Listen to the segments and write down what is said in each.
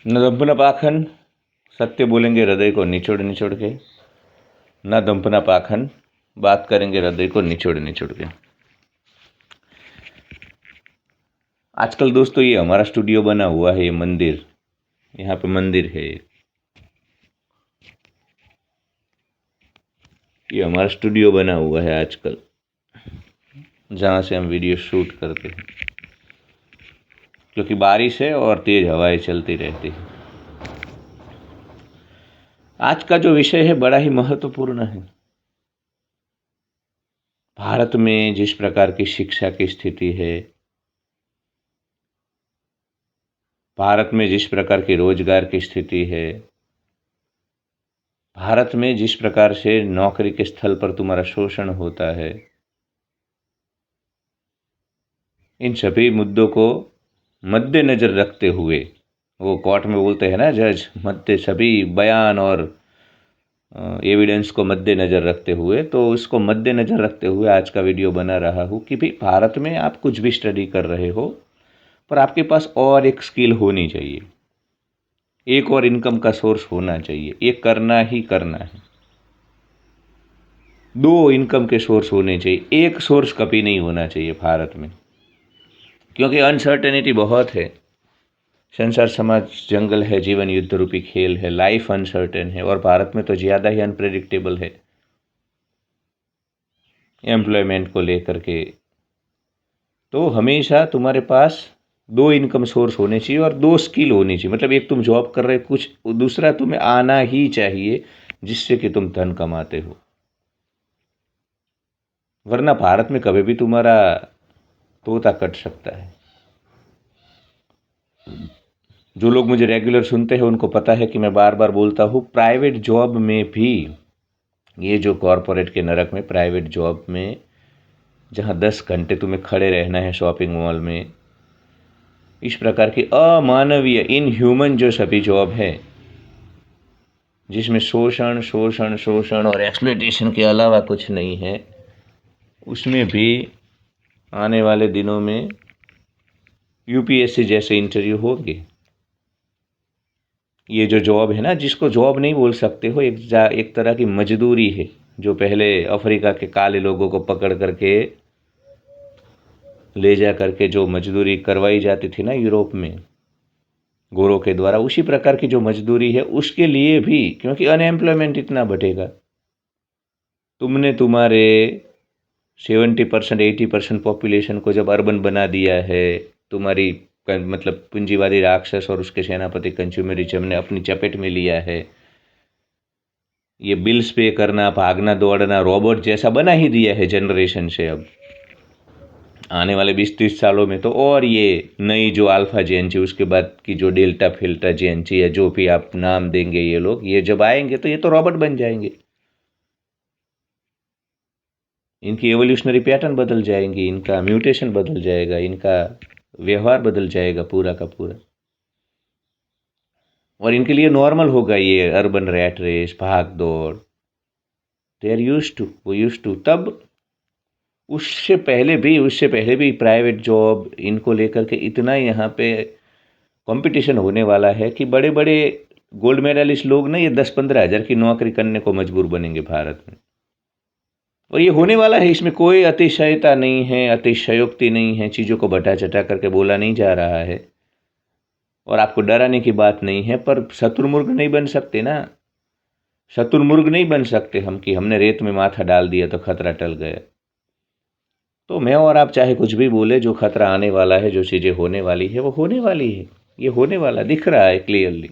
न दंभ न पाखंड, सत्य बोलेंगे हृदय को निचोड़ निचोड़ के। न दंभ न पाखंड, बात करेंगे हृदय को निचोड़ निचोड़ के। आजकल दोस्तों ये हमारा स्टूडियो बना हुआ है, ये मंदिर, यहाँ पे मंदिर है, ये हमारा स्टूडियो बना हुआ है आजकल, जहाँ से हम वीडियो शूट करते हैं, क्योंकि बारिश है और तेज हवाएं चलती रहती है। आज का जो विषय है बड़ा ही महत्वपूर्ण है। भारत में जिस प्रकार की शिक्षा की स्थिति है, भारत में जिस प्रकार की रोजगार की स्थिति है, भारत में जिस प्रकार से नौकरी के स्थल पर तुम्हारा शोषण होता है, इन सभी मुद्दों को मद्देनजर रखते हुए, वो कोर्ट में बोलते हैं ना जज, मद्दे सभी बयान और एविडेंस को मद्देनजर रखते हुए, तो उसको मद्देनजर रखते हुए आज का वीडियो बना रहा हूँ कि भाई भारत में आप कुछ भी स्टडी कर रहे हो, पर आपके पास और एक स्किल होनी चाहिए, एक और इनकम का सोर्स होना चाहिए, ये करना ही करना है। दो इनकम के सोर्स होने चाहिए, एक सोर्स कभी नहीं होना चाहिए भारत में, क्योंकि अनसर्टेनिटी बहुत है। संसार समाज जंगल है, जीवन युद्ध रूपी खेल है, लाइफ अनसर्टेन है, और भारत में तो ज़्यादा ही अनप्रेडिक्टेबल है एम्प्लॉयमेंट को लेकर के। तो हमेशा तुम्हारे पास दो इनकम सोर्स होने चाहिए और दो स्किल होनी चाहिए। मतलब एक तुम जॉब कर रहे कुछ, दूसरा तुम्हें आना ही चाहिए जिससे कि तुम धन कमाते हो, वरना भारत में कभी भी तुम्हारा तोता कट सकता है। जो लोग मुझे रेगुलर सुनते हैं उनको पता है कि मैं बार बार बोलता हूँ, प्राइवेट जॉब में भी, ये जो कॉरपोरेट के नरक में, प्राइवेट जॉब में जहाँ 10 घंटे तुम्हें खड़े रहना है शॉपिंग मॉल में, इस प्रकार की अमानवीय इनह्यूमन जो सभी जॉब है, जिसमें शोषण शोषण शोषण और एक्सप्लॉयटेशन के अलावा कुछ नहीं है, उसमें भी आने वाले दिनों में यूपीएससी जैसे इंटरव्यू होंगे। ये जो जॉब है ना, जिसको जॉब नहीं बोल सकते हो, एक तरह की मजदूरी है, जो पहले अफ्रीका के काले लोगों को पकड़ करके ले जा करके जो मजदूरी करवाई जाती थी ना यूरोप में गोरों के द्वारा, उसी प्रकार की जो मजदूरी है उसके लिए भी, क्योंकि अनएम्प्लॉयमेंट इतना बढ़ेगा। तुमने तुम्हारे 70% 80% पॉपुलेशन को जब अर्बन बना दिया है, तुम्हारी मतलब पूंजीवादी राक्षस और उसके सेनापति कंज्यूमरिज्म ने अपनी चपेट में लिया है, ये बिल्स पे करना, भागना दौड़ना रोबोट जैसा बना ही दिया है जनरेशन से। अब आने वाले 20-30 सालों में तो और ये नई जो अल्फा जेनजी, उसके बाद की जो डेल्टा फिल्टा जेनजी, या जो भी आप नाम देंगे, ये लोग ये जब आएंगे तो ये तो रोबोट बन जाएंगे। इनकी एवोल्यूशनरी पैटर्न बदल जाएंगी, इनका म्यूटेशन बदल जाएगा, इनका व्यवहार बदल जाएगा पूरा का पूरा, और इनके लिए नॉर्मल होगा ये अर्बन रैट रेस, भाग दौड़। दे आर यूज्ड टू, वो यूज्ड टू। तब उससे पहले भी प्राइवेट जॉब इनको लेकर के इतना यहाँ पे कंपटीशन होने वाला है कि बड़े बड़े गोल्ड मेडलिस्ट लोग ना ये 10-15 हज़ार की नौकरी करने को मजबूर बनेंगे भारत में, और ये होने वाला है। इसमें कोई अतिशयता नहीं है, अतिशयोक्ति नहीं है, चीज़ों को बटा चटा करके बोला नहीं जा रहा है, और आपको डराने की बात नहीं है। पर शत्रुमुर्ग नहीं बन सकते ना, शत्रुमुर्ग नहीं बन सकते हम कि हमने रेत में माथा डाल दिया तो खतरा टल गया। तो मैं और आप चाहे कुछ भी बोले, जो खतरा आने वाला है, जो चीज़ें होने वाली है, वो होने वाली है। ये होने वाला दिख रहा है क्लियरली।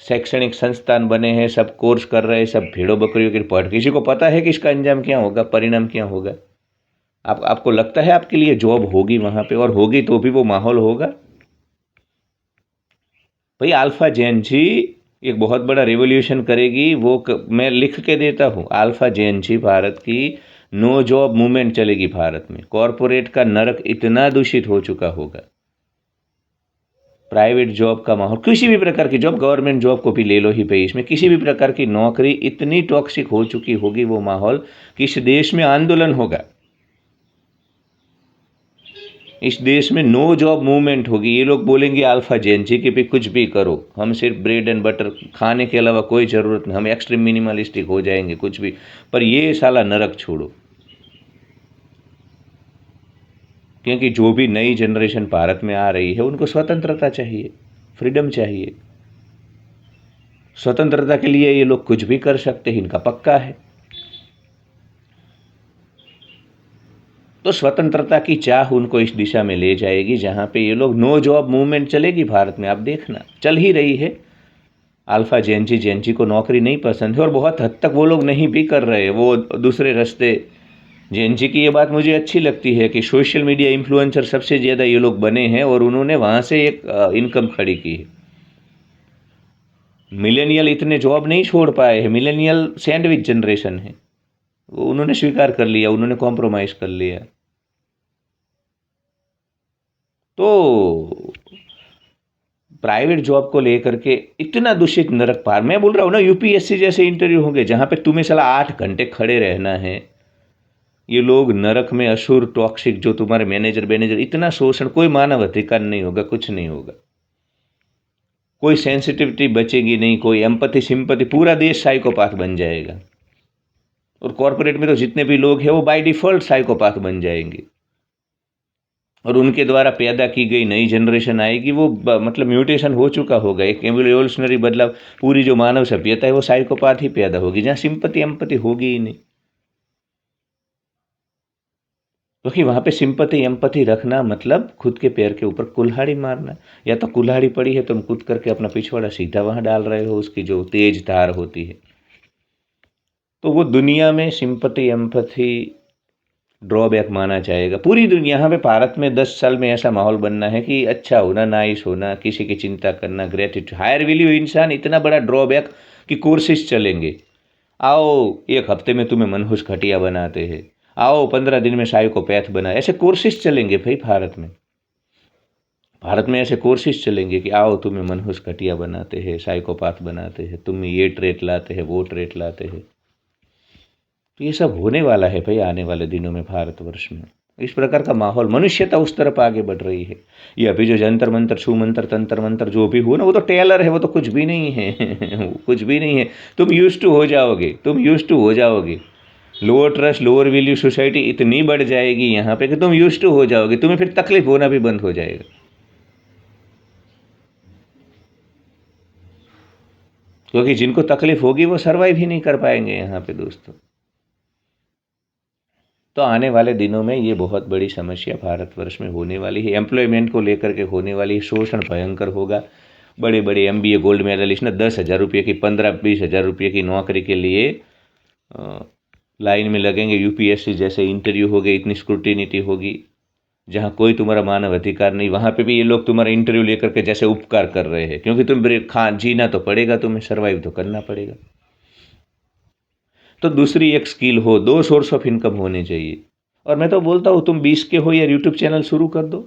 शैक्षणिक संस्थान बने हैं, सब कोर्स कर रहे हैं, सब भेड़ों बकरियों की पढ़, किसी को पता है कि इसका अंजाम क्या होगा, परिणाम क्या होगा? आपको लगता है आपके लिए जॉब होगी वहाँ पे, और होगी तो भी वो माहौल होगा? भाई अल्फा जेन जी एक बहुत बड़ा रिवोल्यूशन करेगी, मैं लिख के देता हूँ। अल्फा जेन जी भारत की नो जॉब मूवमेंट चलेगी भारत में। कॉरपोरेट का नरक इतना दूषित हो चुका होगा, प्राइवेट जॉब का माहौल, किसी भी प्रकार की जॉब, गवर्नमेंट जॉब को भी ले लो ही भाई, इसमें किसी भी प्रकार की नौकरी इतनी टॉक्सिक हो चुकी होगी वो माहौल कि इस देश में आंदोलन होगा। इस देश में नो जॉब मूवमेंट होगी। ये लोग बोलेंगे अल्फा जेएनजी के पे कुछ भी करो, हम सिर्फ ब्रेड एंड बटर खाने के अलावा कोई ज़रूरत नहीं, हम एक्सट्रीम मिनिमलिस्टिक हो जाएंगे कुछ भी, पर ये साला नरक छोड़ो। क्योंकि जो भी नई जनरेशन भारत में आ रही है उनको स्वतंत्रता चाहिए, फ्रीडम चाहिए। स्वतंत्रता के लिए ये लोग कुछ भी कर सकते हैं, इनका पक्का है। तो स्वतंत्रता की चाह उनको इस दिशा में ले जाएगी जहां पे ये लोग नो जॉब मूवमेंट चलेगी भारत में। आप देखना चल ही रही है। अल्फा जेएनजी को नौकरी नहीं पसंद है और बहुत हद तक वो लोग नहीं भी कर रहे, वो दूसरे रास्ते। जेएनजी की ये बात मुझे अच्छी लगती है कि सोशल मीडिया इन्फ्लुएंसर सबसे ज़्यादा ये लोग बने हैं और उन्होंने वहाँ से एक इनकम खड़ी की है। मिलेनियल इतने जॉब नहीं छोड़ पाए हैं, मिलेनियल सैंडविच जनरेशन है, वो उन्होंने स्वीकार कर लिया, उन्होंने कॉम्प्रोमाइज़ कर लिया। तो प्राइवेट जॉब को लेकर के इतना दूषित नरक पार, मैं बोल रहा हूँ ना, यूपीएससी जैसे इंटरव्यू होंगे जहाँ पे तुम्हें साला 8 घंटे खड़े रहना है। ये लोग नरक में असुर टॉक्सिक, जो तुम्हारे मैनेजर इतना शोषण, कोई मानव अधिकार नहीं होगा, कुछ नहीं होगा, कोई सेंसिटिविटी बचेगी नहीं, कोई एम्पैथी सिंपैथी, पूरा देश साइकोपाथ बन जाएगा। और कॉर्पोरेट में तो जितने भी लोग हैं वो बाय डिफॉल्ट साइकोपाथ बन जाएंगे और उनके द्वारा पैदा की गई नई जनरेशन आएगी, वो मतलब म्यूटेशन हो चुका होगा, एक एवोल्यूशनरी बदलाव। पूरी जो मानव सभ्यता है वो साइकोपाथ ही पैदा होगी, जहाँ सिंपैथी एम्पैथी होगी ही नहीं। क्योंकि वहाँ पे सिंपैथी एम्पैथी रखना मतलब खुद के पैर के ऊपर कुल्हाड़ी मारना। या तो कुल्हाड़ी पड़ी है, तुम कूद करके अपना पिछवाड़ा सीधा वहाँ डाल रहे हो, उसकी जो तेज धार होती है। तो वो दुनिया में सिंपैथी एम्पैथी ड्रॉबैक माना जाएगा। पूरी दुनिया, यहाँ पे भारत में 10 साल में ऐसा माहौल बनना है कि अच्छा होना, नाइस होना, किसी की चिंता करना, ग्रेटिट्यूड, हायर वैल्यू इंसान, इतना बड़ा ड्रॉबैक कि कोर्सेज चलेंगे। आओ 1 हफ्ते में तुम्हें मनहूस घटिया बनाते हैं, आओ 15 दिन में साइकोपैथ बना, ऐसे कोर्सेज चलेंगे भाई भारत में। भारत में ऐसे कोर्सेज चलेंगे कि आओ तुम्हें मनहूस घटिया बनाते हैं, साइकोपाथ बनाते हैं, तुम्हें ये ट्रेट लाते हैं, वो ट्रेट लाते हैं। तो ये सब होने वाला है भाई आने वाले दिनों में भारतवर्ष में। इस प्रकार का माहौल, मनुष्यता उस तरफ आगे बढ़ रही है। ये अभी जो जंतर मंतर, छू मंतर, तंत्र मंतर जो भी हो ना, वो तो टेलर है, वो तो कुछ भी नहीं है। वो कुछ भी नहीं है। तुम यूज टू हो जाओगे, तुम यूज टू हो जाओगे। Lower trust, lower value society इतनी बढ़ जाएगी यहाँ पे कि तुम यूज टू हो जाओगे, तुम्हें फिर तकलीफ होना भी बंद हो जाएगा। क्योंकि जिनको तकलीफ होगी वो सर्वाइव ही नहीं कर पाएंगे यहाँ पे दोस्तों। तो आने वाले दिनों में ये बहुत बड़ी समस्या भारतवर्ष में होने वाली है। एम्प्लॉयमेंट को लेकर के होने वाली है, शोषण भयंकर होगा। बड़े बड़े एमबीए गोल्ड मेडलिस्ट ना 10,000 रुपये की, 15-20 हज़ार रुपये की नौकरी के लिए लाइन में लगेंगे। यूपीएससी जैसे इंटरव्यू हो गए, इतनी स्क्रूटिनिटी होगी जहाँ कोई तुम्हारा मानव अधिकार नहीं, वहाँ पे भी ये लोग तुम्हारा इंटरव्यू लेकर के जैसे उपकार कर रहे हैं। क्योंकि तुम जीना तो पड़ेगा, तुम्हें सर्वाइव तो करना पड़ेगा। तो दूसरी एक स्किल हो, 2 सोर्स ऑफ इनकम होने चाहिए। और मैं तो बोलता हूँ तुम 20 के हो यार, यूट्यूब चैनल शुरू कर दो।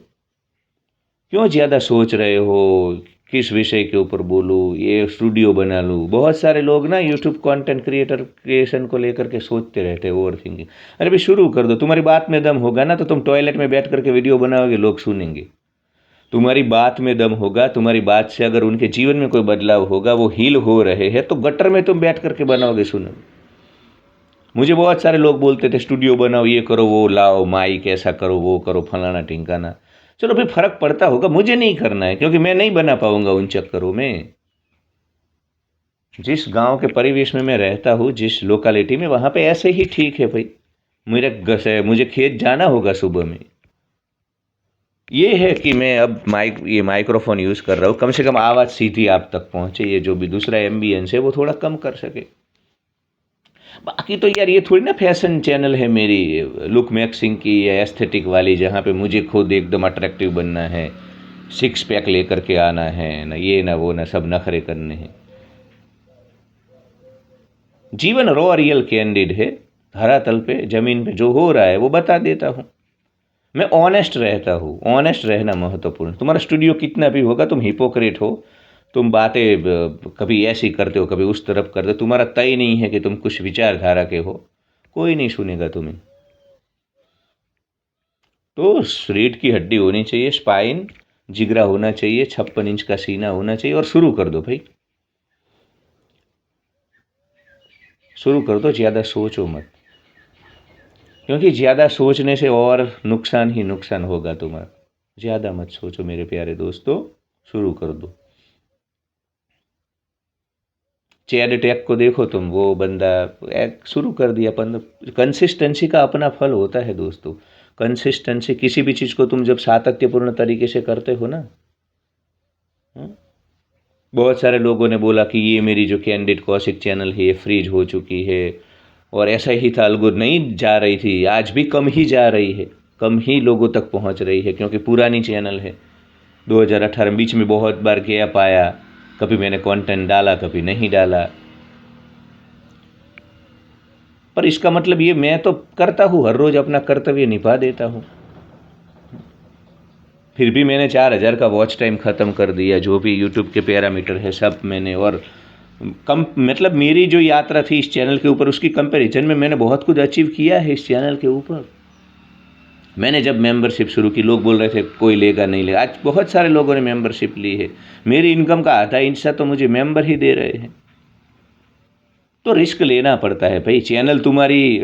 क्यों ज़्यादा सोच रहे हो किस विषय के ऊपर बोलूँ, ये स्टूडियो बना लूँ। बहुत सारे लोग ना यूट्यूब कंटेंट क्रिएटर क्रिएशन को लेकर के सोचते रहते हैं, ओवर थिंकिंग। अरे भाई शुरू कर दो, तुम्हारी बात में दम होगा ना तो तुम टॉयलेट में बैठ करके वीडियो बनाओगे, लोग सुनेंगे। तुम्हारी बात में दम होगा, तुम्हारी बात से अगर उनके जीवन में कोई बदलाव होगा, वो हील हो रहे हैं, तो गटर में तुम बैठ करके बनाओगे, सुनोगे। मुझे बहुत सारे लोग बोलते थे स्टूडियो बनाओ, ये करो, वो लाओ माइक, ऐसा करो, वो करो, फलाना टिंकाना। चलो भाई फर्क पड़ता होगा, मुझे नहीं करना है क्योंकि मैं नहीं बना पाऊंगा उन चक्करों में। जिस गांव के परिवेश में मैं रहता हूँ, जिस लोकेलिटी में, वहाँ पे ऐसे ही ठीक है भाई। मुझे खेत जाना होगा सुबह में। ये है कि मैं अब ये माइक्रोफोन यूज़ कर रहा हूँ, कम से कम आवाज़ सीधी आप तक पहुँचे, ये जो भी दूसरा एम्बियंस है वो थोड़ा कम कर सके। बाकी तो यार ये थोड़ी ना फैशन चैनल है मेरी, लुक मैक्सिंग की या एस्थेटिक वाली, जहाँ पे मुझे खुद एकदम अट्रैक्टिव बनना है, 6 पैक लेकर के आना है, ना ये ना वो ना सब नखरे करने हैं। जीवन रॉ रियल कैंडिड है, धरातल पे जमीन पे जो हो रहा है वो बता देता हूँ। मैं ऑनेस्ट रहता हूँ, ऑनेस्ट रहना महत्वपूर्ण। तुम्हारा स्टूडियो कितना भी होगा, तुम हिपोक्रेट हो, तुम बातें कभी ऐसी करते हो, कभी उस तरफ करते हो, तुम्हारा तय नहीं है कि तुम कुछ विचारधारा के हो, कोई नहीं सुनेगा तुम्हें। तो रीढ़ की हड्डी होनी चाहिए, स्पाइन, जिगरा होना चाहिए, 56 इंच का सीना होना चाहिए, और शुरू कर दो भाई, शुरू कर दो, ज़्यादा सोचो मत, क्योंकि ज़्यादा सोचने से और नुकसान ही नुकसान होगा तुम्हारा। ज़्यादा मत सोचो मेरे प्यारे दोस्तों, शुरू कर दो। चैड टेक को देखो तुम, वो बंदा एक शुरू कर दिया, कंसिस्टेंसी का अपना फल होता है दोस्तों। कंसिस्टेंसी, किसी भी चीज़ को तुम जब सातत्यपूर्ण तरीके से करते हो ना, बहुत सारे लोगों ने बोला कि ये मेरी जो कैंडिड कौशिक चैनल है ये फ्रीज हो चुकी है, और ऐसा ही था, अलगुर नहीं जा रही थी, आज भी कम ही जा रही है, कम ही लोगों तक पहुंच रही है, क्योंकि पुरानी चैनल है। 2018 बीच में बहुत बार गैप आया, कभी मैंने कंटेंट डाला, कभी नहीं डाला, पर इसका मतलब ये मैं तो करता हूँ, हर रोज़ अपना कर्तव्य निभा देता हूँ। फिर भी मैंने 4000 का वॉच टाइम ख़त्म कर दिया, जो भी यूट्यूब के पैरामीटर है सब मैंने, और कम मतलब मेरी जो यात्रा थी इस चैनल के ऊपर, उसकी कंपैरिजन में मैंने बहुत कुछ अचीव किया है इस चैनल के ऊपर। मैंने जब मेंबरशिप शुरू की, लोग बोल रहे थे कोई लेगा नहीं लेगा, आज बहुत सारे लोगों ने मेंबरशिप ली है, मेरी इनकम का आधा हिस्सा तो मुझे मेंबर ही दे रहे हैं। तो रिस्क लेना पड़ता है भाई। चैनल तुम्हारी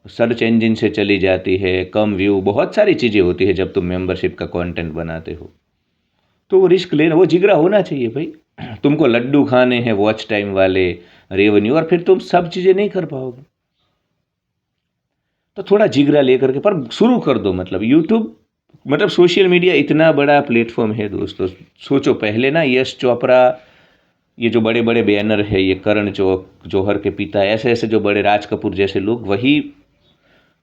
सर्च इंजन से चली जाती है, कम व्यू, बहुत सारी चीज़ें होती है जब तुम मेंबरशिप का कंटेंट बनाते हो, तो वो रिस्क लेना, वो जिगरा होना चाहिए भाई। तुमको लड्डू खाने हैं वॉच टाइम वाले, रेवेन्यू, और फिर तुम सब चीज़ें नहीं कर पाओगे, तो थोड़ा जिगरा लेकर के पर शुरू कर दो। मतलब यूट्यूब, मतलब सोशल मीडिया इतना बड़ा प्लेटफॉर्म है दोस्तों। सोचो पहले ना, यश चोपड़ा, ये जो बड़े बड़े बैनर है, ये करण जौहर के पिता, ऐसे ऐसे जो बड़े, राज कपूर जैसे लोग, वही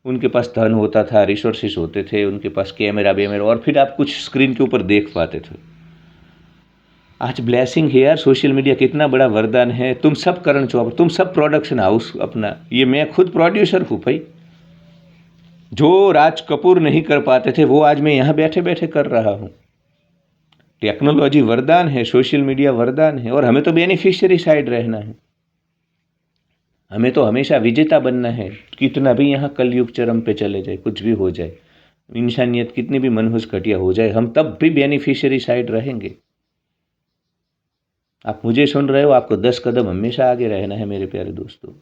उनके पास धन होता था, रिसोर्सेस होते थे, उनके पास कैमरा वेमरा, और फिर आप कुछ स्क्रीन के ऊपर देख पाते थे। आज ब्लेसिंग है यार, सोशल मीडिया कितना बड़ा वरदान है। तुम सब करण चौपड़ा, तुम सब प्रोडक्शन हाउस अपना, ये मैं खुद प्रोड्यूसर हूँ भाई। जो राज कपूर नहीं कर पाते थे वो आज मैं यहाँ बैठे बैठे कर रहा हूँ। टेक्नोलॉजी वरदान है, सोशल मीडिया वरदान है, और हमें तो बेनिफिशियरी साइड रहना है, हमें तो हमेशा विजेता बनना है। कितना भी यहाँ कलयुग चरम पे चले जाए, कुछ भी हो जाए, इंसानियत कितनी भी मनहूस घटिया हो जाए, हम तब भी बेनिफिशियरी साइड रहेंगे। आप मुझे सुन रहे हो, आपको 10 कदम हमेशा आगे रहना है मेरे प्यारे दोस्तों।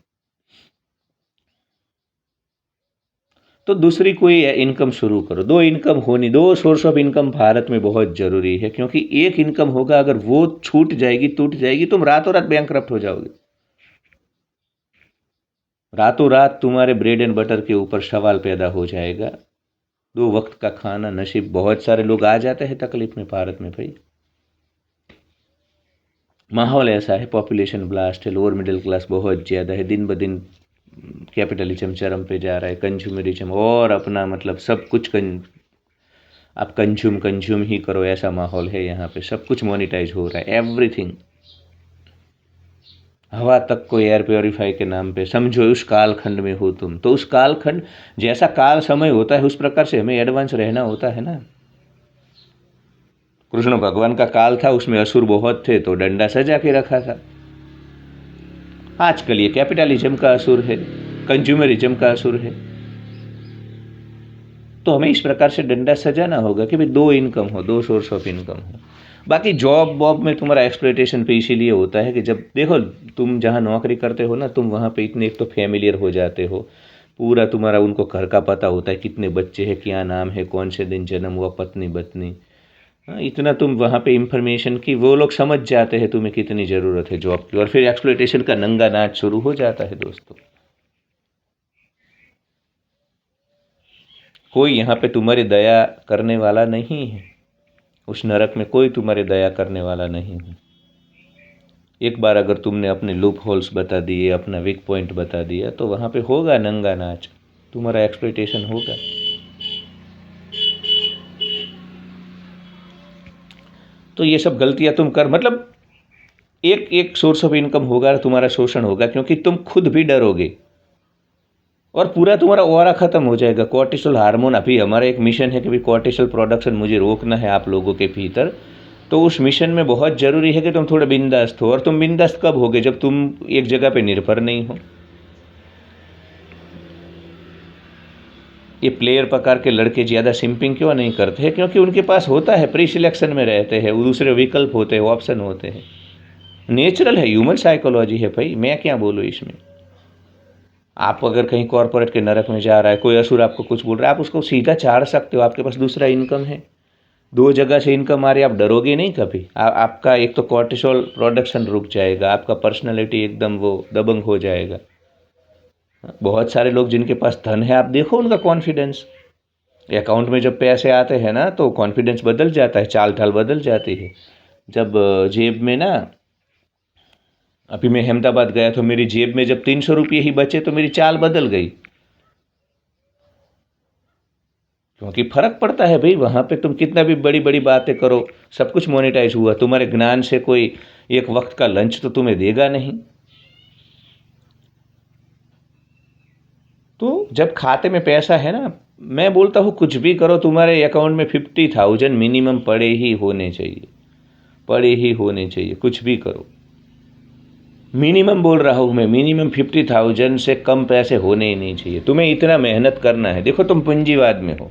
तो दूसरी कोई इनकम शुरू करो, दो इनकम होनी, दो सोर्स ऑफ इनकम भारत में बहुत ज़रूरी है, क्योंकि एक इनकम होगा, अगर वो छूट जाएगी, टूट जाएगी, तुम रातों रात बैंकरप्ट हो जाओगे। रातों रात तुम्हारे ब्रेड एंड बटर के ऊपर सवाल पैदा हो जाएगा। 2 वक्त का खाना नसीब, बहुत सारे लोग आ जाते हैं तकलीफ में भारत में भाई। माहौल ऐसा है, पॉपुलेशन ब्लास्ट है, लोअर मिडिल क्लास बहुत ज़्यादा है, दिन ब दिन कैपिटलिज्म चरम पे जा रहा है, कंज्यूमरिज्म, और अपना मतलब सब कुछ आप कंज्यूम ही करो, ऐसा माहौल है यहाँ पे। सब कुछ मोनिटाइज हो रहा है, एवरीथिंग। हवा तक को एयर प्योरीफाई के नाम पे, समझो उस कालखंड में हो तुम, तो उस कालखंड, जैसा काल समय होता है उस प्रकार से हमें एडवांस रहना होता है ना। कृष्ण भगवान का काल था, उसमें असुर बहुत थे, तो डंडा सजा के रखा था। आजकल ये कैपिटलिज्म का असुर है, कंज्यूमरिज्म का असुर है, तो हमें इस प्रकार से डंडा सजाना होगा कि भाई दो इनकम हो, दो सोर्स ऑफ इनकम हो। बाकी जॉब वॉब में तुम्हारा एक्सप्लॉयटेशन पे इसीलिए होता है कि जब देखो तुम जहाँ नौकरी करते हो ना, तुम वहाँ पे इतने, एक तो फैमिलियर हो जाते हो, पूरा तुम्हारा उनको घर का पता होता है, कितने बच्चे हैं, क्या नाम है, कौन से दिन जन्म हुआ, पत्नी बत्नी, हाँ, इतना तुम वहाँ पे इंफॉर्मेशन की, वो लोग समझ जाते हैं तुम्हें कितनी ज़रूरत है जॉब की, और फिर एक्सप्लॉयटेशन का नंगा नाच शुरू हो जाता है दोस्तों। कोई यहाँ पे तुम्हारी दया करने वाला नहीं है, उस नरक में कोई तुम्हारी दया करने वाला नहीं है। एक बार अगर तुमने अपने लूप होल्स बता दिए, अपना वीक पॉइंट बता दिया, तो वहाँ पे होगा नंगा नाच, तुम्हारा एक्सप्लॉयटेशन होगा। तो ये सब गलतियाँ तुम कर, मतलब एक एक सोर्स ऑफ इनकम होगा, तुम्हारा शोषण होगा, क्योंकि तुम खुद भी डरोगे, और पूरा तुम्हारा ऑरा खत्म हो जाएगा। कॉर्टिसोल हार्मोन, अभी हमारा एक मिशन है कि भाई कॉर्टिसोल प्रोडक्शन मुझे रोकना है आप लोगों के भीतर, तो उस मिशन में बहुत ज़रूरी है कि तुम थोड़ा बिंदास्त हो। और तुम बिंदास्त कब होगे, जब तुम एक जगह पे निर्भर नहीं हो। ये प्लेयर प्रकार के लड़के ज़्यादा सिंपिंग क्यों नहीं करते हैं? क्योंकि उनके पास होता है, प्री सिलेक्शन में रहते हैं, दूसरे विकल्प होते हैं, ऑप्शन होते हैं। नेचुरल है, ह्यूमन साइकोलॉजी है भाई, मैं क्या बोलूँ इसमें। आप अगर कहीं कॉर्पोरेट के नरक में जा रहा है, कोई असुर आपको कुछ बोल रहा है, आप उसको सीधा चाड़ सकते हो, आपके पास दूसरा इनकम है, 2 जगह से इनकम आ रही है, आप डरोगे नहीं कभी। आपका एक तो कॉर्टिसोल प्रोडक्शन रुक जाएगा, आपका पर्सनैलिटी एकदम वो दबंग हो जाएगा। बहुत सारे लोग जिनके पास धन है, आप देखो उनका कॉन्फिडेंस, अकाउंट में जब पैसे आते हैं ना तो कॉन्फिडेंस बदल जाता है, चाल ढाल बदल जाती है। जब जेब में ना, अभी मैं अहमदाबाद गया तो मेरी जेब में जब 300 रुपये ही बचे तो मेरी चाल बदल गई, क्योंकि फर्क पड़ता है भाई। वहाँ पे तुम कितना भी बड़ी बड़ी बातें करो, सब कुछ मोनेटाइज हुआ, तुम्हारे ज्ञान से कोई एक वक्त का लंच तो तुम्हें देगा नहीं। तो जब खाते में पैसा है ना, मैं बोलता हूँ कुछ भी करो, तुम्हारे अकाउंट में 50,000 मिनिमम पड़े ही होने चाहिए, पड़े ही होने चाहिए, कुछ भी करो। मिनिमम बोल रहा हूँ मैं, मिनिमम 50,000 से कम पैसे होने ही नहीं चाहिए। तुम्हें इतना मेहनत करना है। देखो तुम पूंजीवाद में हो,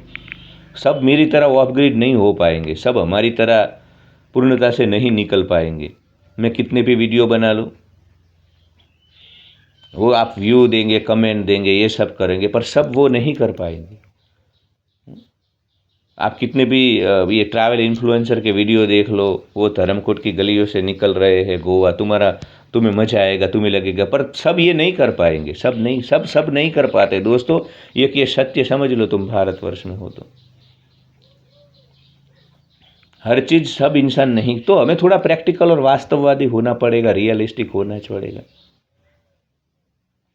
सब मेरी तरह ऑफ ग्रिड नहीं हो पाएंगे, सब हमारी तरह पूर्णता से नहीं निकल पाएंगे। मैं कितने भी वीडियो बना लूँ, वो आप व्यू देंगे, कमेंट देंगे, ये सब करेंगे, पर सब वो नहीं कर पाएंगे। आप कितने भी ये ट्रैवल इन्फ्लुएंसर के वीडियो देख लो, वो धर्मकोट की गलियों से निकल रहे हैं गोवा, तुम्हें मजा आएगा, तुम्हें लगेगा, पर सब ये नहीं कर पाएंगे, सब नहीं कर पाते दोस्तों। ये सत्य समझ लो, तुम भारतवर्ष में हो तो हर चीज़ सब इंसान नहीं, तो हमें थोड़ा प्रैक्टिकल और वास्तववादी होना पड़ेगा, रियलिस्टिक होना पड़ेगा।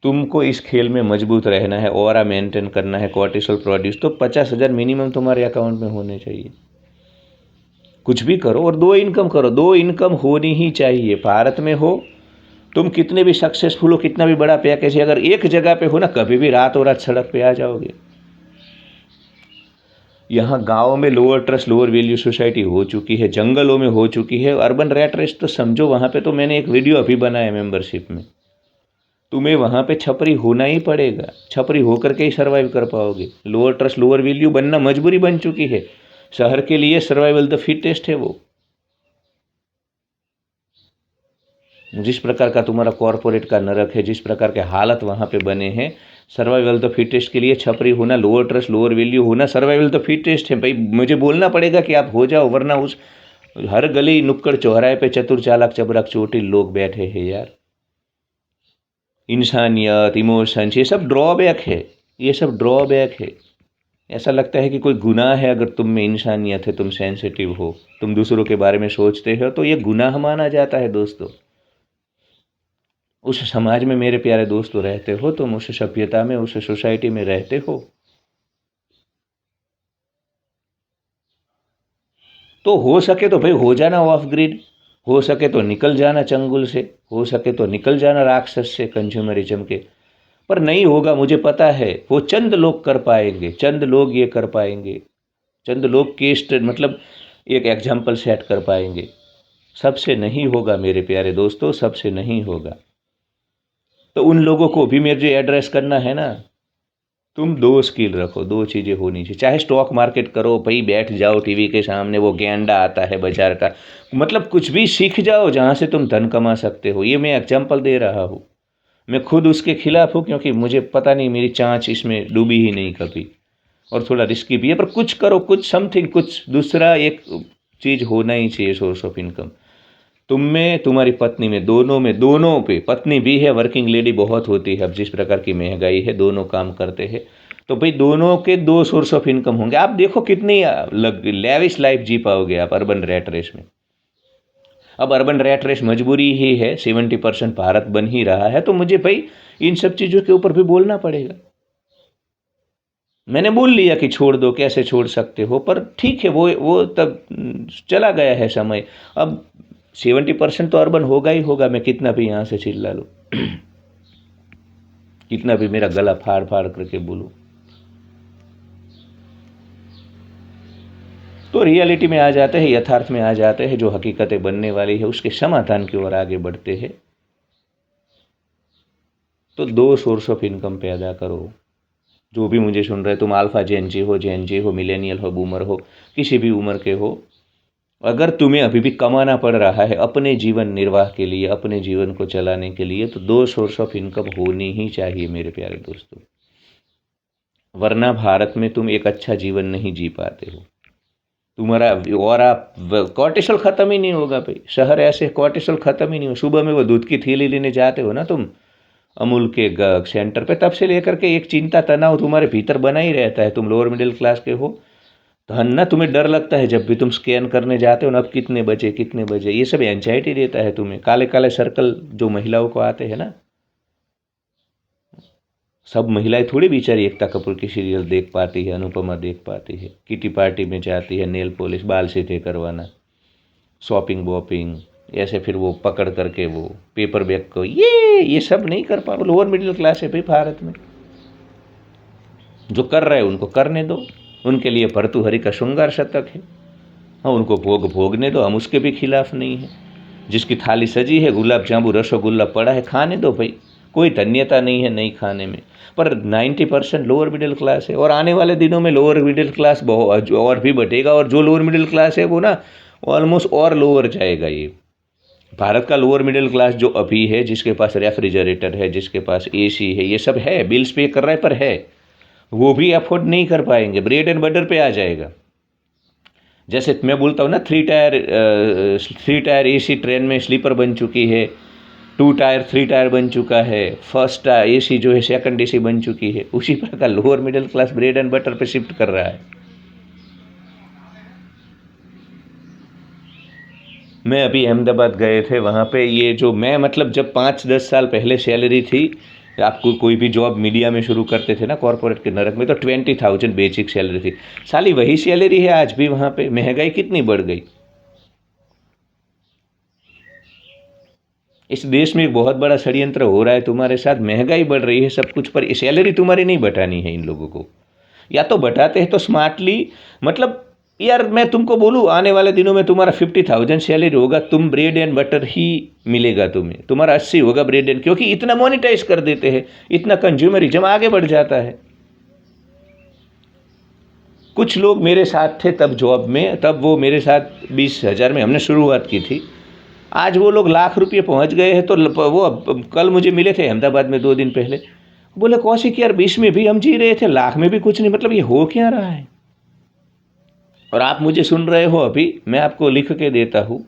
तुमको इस खेल में मजबूत रहना है, ऑरा मेंटेन करना है, कॉर्टिसोल प्रोड्यूस, तो 50,000 मिनिमम तुम्हारे अकाउंट में होने चाहिए। कुछ भी करो और 2 इनकम करो, 2 इनकम होनी ही चाहिए। भारत में हो, तुम कितने भी सक्सेसफुल हो, कितना भी बड़ा पैकेज है, अगर एक जगह पे हो ना, कभी भी रातों रात सड़क पे आ जाओगे। यहाँ गाँव में lower trust lower value society हो चुकी है, जंगलों में हो चुकी है, अर्बन रैट रेस तो समझो। वहाँ पे तो मैंने एक वीडियो अभी बनाया मेंबरशिप में। तुम्हें वहाँ पे छपरी होना ही पड़ेगा, छपरी होकर के ही सर्वाइव कर पाओगे। लोअर ट्रस्ट लोअर वैल्यू बनना मजबूरी बन चुकी है, शहर के लिए सर्वाइवल द फिटेस्ट है वो। जिस प्रकार का तुम्हारा कॉरपोरेट का नरक है, जिस प्रकार के हालत वहाँ पे बने हैं, सर्वाइवल द फिटेस्ट के लिए छपरी होना, लोअर ट्रस्ट लोअर वैल्यू होना सर्वाइवल द फिटेस्ट है भाई। मुझे बोलना पड़ेगा कि आप हो जाओ, वरना उस हर गली नुक्कड़ चौराहे पे चतुर चालाक चबरक चोटिल लोग बैठे हैं यार। इंसानियत, इमोशंस, ये सब ड्रॉबैक है, ये सब ड्रॉबैक है। ऐसा लगता है कि कोई गुनाह है अगर तुम में इंसानियत है, तुम सेंसिटिव हो, तुम दूसरों के बारे में सोचते हो, तो ये गुनाह माना जाता है दोस्तों। उस समाज में मेरे प्यारे दोस्तों रहते हो, तुम उस सभ्यता में, उस सोसाइटी में रहते हो, तो हो सके तो भाई हो जाना ऑफ ग्रिड, हो सके तो निकल जाना चंगुल से, हो सके तो निकल जाना राक्षस से, कंज्यूमरिज्म के। पर नहीं होगा, मुझे पता है। वो चंद लोग कर पाएंगे, चंद लोग ये कर पाएंगे, चंद लोग केस मतलब एक एग्जाम्पल सेट कर पाएंगे। सबसे नहीं होगा मेरे प्यारे दोस्तों, सबसे नहीं होगा। तो उन लोगों को भी मुझे एड्रेस करना है ना। तुम 2 स्किल रखो, 2 चीज़ें होनी चाहिए। चाहे स्टॉक मार्केट करो भाई, बैठ जाओ टीवी के सामने, वो गेंडा आता है बाजार का, मतलब कुछ भी सीख जाओ जहाँ से तुम धन कमा सकते हो। ये मैं एग्जाम्पल दे रहा हूँ, मैं खुद उसके खिलाफ हूँ, क्योंकि मुझे पता नहीं, मेरी चाँच इसमें डूबी ही नहीं कभी, और थोड़ा रिस्की भी है। पर कुछ करो, कुछ समथिंग, कुछ दूसरा एक चीज़ होना ही चाहिए, सोर्स ऑफ इनकम। तुम में, तुम्हारी पत्नी में, दोनों पे, पत्नी भी है, वर्किंग लेडी बहुत होती है, अब जिस प्रकार की महंगाई है, दोनों काम करते हैं, तो भाई दोनों के 2 सोर्स ऑफ इनकम होंगे। आप देखो कितनी लेविश लाइफ जी पाओगे आप अर्बन रैट रेस में। अब अर्बन रैट रेस मजबूरी ही है, 70% भारत बन ही रहा है, तो मुझे भाई इन सब चीज़ों के ऊपर भी बोलना पड़ेगा। मैंने बोल लिया कि छोड़ दो, कैसे छोड़ सकते हो, पर ठीक है, वो तब चला गया है समय। अब 70% तो अर्बन होगा ही होगा, मैं कितना भी यहाँ से चिल्ला लूँ कितना भी मेरा गला फाड़ फाड़ करके बोलूँ। तो रियलिटी में आ जाते हैं, यथार्थ में आ जाते हैं, जो हकीकतें बनने वाली है उसके समाधान की ओर आगे बढ़ते हैं। तो 2 सोर्स ऑफ इनकम पैदा करो, जो भी मुझे सुन रहे, तुम अल्फा जेन जी हो, मिलेनियल हो, बूमर हो, किसी भी उम्र के हो, अगर तुम्हें अभी भी कमाना पड़ रहा है अपने जीवन निर्वाह के लिए, अपने जीवन को चलाने के लिए, तो 2 सोर्स ऑफ इनकम होनी ही चाहिए मेरे प्यारे दोस्तों, वरना भारत में तुम एक अच्छा जीवन नहीं जी पाते हो। तुम्हारा और आप कॉर्टिसोल खत्म ही नहीं होगा भाई। शहर ऐसे कॉर्टिसोल खत्म ही नहीं हो। सुबह में वो दूध की थैली लेने जाते हो ना तुम अमूल के सेंटर पे, तब से लेकर के एक चिंता तनाव तुम्हारे भीतर बना ही रहता है। तुम लोअर मिडिल क्लास के हो तो ना तुम्हें डर लगता है जब भी तुम स्कैन करने जाते हो ना, अब कितने बजे, ये सब एंजाइटी देता है तुम्हें। काले काले सर्कल जो महिलाओं को आते हैं ना, सब महिलाएं थोड़ी बेचारी एकता कपूर की सीरियल देख पाती है, अनुपमा देख पाती है। किटी पार्टी में जाती है, नेल पॉलिश, बाल सीधे करवाना, शॉपिंग वॉपिंग, ऐसे फिर वो पकड़ करके वो पेपर बैग को ये सब नहीं कर पा। लोअर मिडिल क्लास है भाई भारत में, जो कर रहे हैं उनको करने दो। उनके लिए भर्तृहरि का श्रृंगार शतक है, हाँ उनको भोगने दो, हम उसके भी खिलाफ नहीं है। जिसकी थाली सजी है, गुलाब जामुन रसगुल्ला पड़ा है, खाने दो भाई, कोई धन्यता नहीं है नहीं खाने में। पर 90% लोअर मिडिल क्लास है, और आने वाले दिनों में लोअर मिडिल क्लास बहुत और भी बढ़ेगा, और जो लोअर मिडिल क्लास है वो ना ऑलमोस्ट और लोअर जाएगा। ये भारत का लोअर मिडिल क्लास जो अभी है, जिसके पास रेफ्रिजरेटर है, जिसके पास एसी है, ये सब है, बिल्स पे कर रहा है, पर है वो भी अफोर्ड नहीं कर पाएंगे, ब्रेड एंड बटर पे आ जाएगा। जैसे मैं बोलता हूँ ना, 3 टायर एसी ट्रेन में स्लीपर बन चुकी है, 2 टायर 3 टायर बन चुका है, फर्स्ट एसी जो है सेकंड एसी बन चुकी है, उसी प्रकार lower middle class bread and butter पे शिफ्ट कर रहा है। मैं अभी अहमदाबाद गए थे, वहाँ पे ये जो मैं मतलब जब 5-10 साल पहले सैलरी थी, आपको कोई भी जॉब मीडिया में शुरू करते थे ना कॉर्पोरेट के नरक में, तो 20,000 बेसिक सैलरी थी। साली वही सैलरी है आज भी वहाँ पे। महंगाई कितनी बढ़ गई। इस देश में एक बहुत बड़ा षड्यंत्र हो रहा है तुम्हारे साथ। महंगाई बढ़ रही है सब कुछ, पर सैलरी तुम्हारी नहीं बढ़ानी है इन लोगों को। या तो बढ़ाते हैं तो स्मार्टली, मतलब यार मैं तुमको बोलूँ, आने वाले दिनों में तुम्हारा 50,000 सैलरी होगा, तुम ब्रेड एंड बटर ही मिलेगा तुम्हें, तुम्हारा 80 होगा ब्रेड एंड, क्योंकि इतना मोनिटाइज कर देते हैं, इतना कंज्यूमरिज्म आगे बढ़ जाता है। कुछ लोग मेरे साथ थे तब जॉब में, तब वो मेरे साथ 20,000 में हमने शुरुआत की थी। आज वो लोग लाख रुपये पहुंच गए हैं। तो वो कल मुझे मिले थे अहमदाबाद में 2 दिन पहले, बोले कौशिक यार 20 में भी हम जी रहे थे, लाख में भी कुछ नहीं, मतलब ये हो क्या रहा है। और आप मुझे सुन रहे हो अभी, मैं आपको लिख के देता हूँ,